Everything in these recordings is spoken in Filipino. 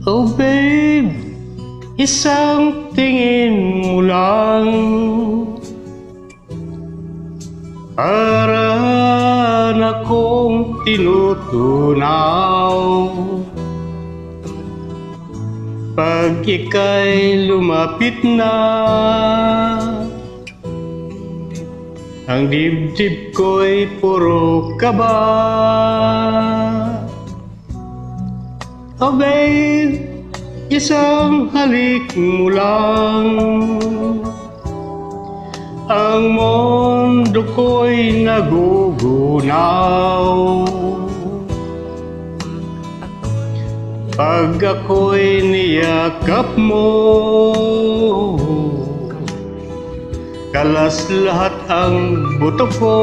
Oh babe, isang tingin mo lang para na kong tinutunaw. Pag ika'y lumapit na, ang dibdib ko'y puro kaba. Oh babe, isang halik mo lang, ang mundo ko'y nagugunaw. Pag ako'y niyakap mo, kalas lahat ang buto ko.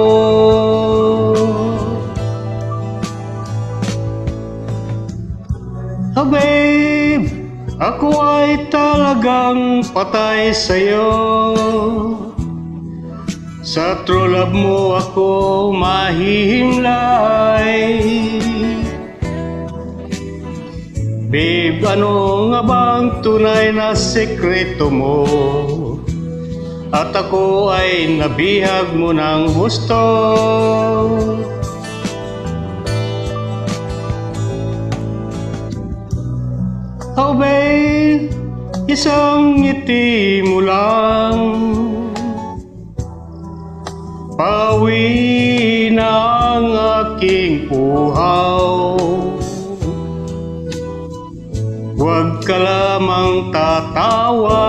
Oh babe, ako ay talagang patay sa'yo. Sa true love mo ako mahihimlay. Babe, ano nga bang tunay na sekreto mo? At ako ay nabihag mo ng gusto. Oh babe, isang ngiti mo lang, pawi na ang aking uhaw. Huwag ka lamang tatawa,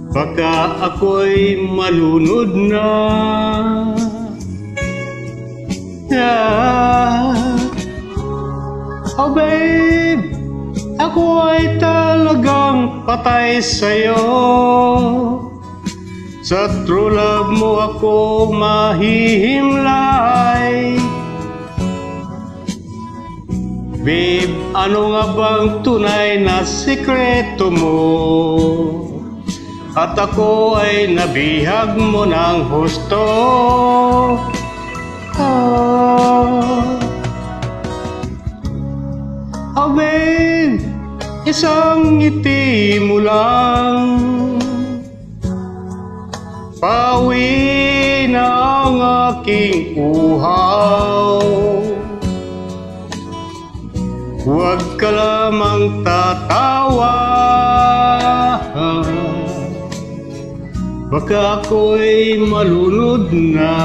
baka ako'y malunod na. Oh babe, ako ay talagang patay sa'yo. Sa true love mo ako mahihimlay. Babe, ano nga bang tunay na sikreto mo? At ako ay nabihag mo ng husto. Oh babe, isang ngiti mo lang, pawi na ang aking uhaw. Huwag ka lamang tatawa, baka ako'y malunod na.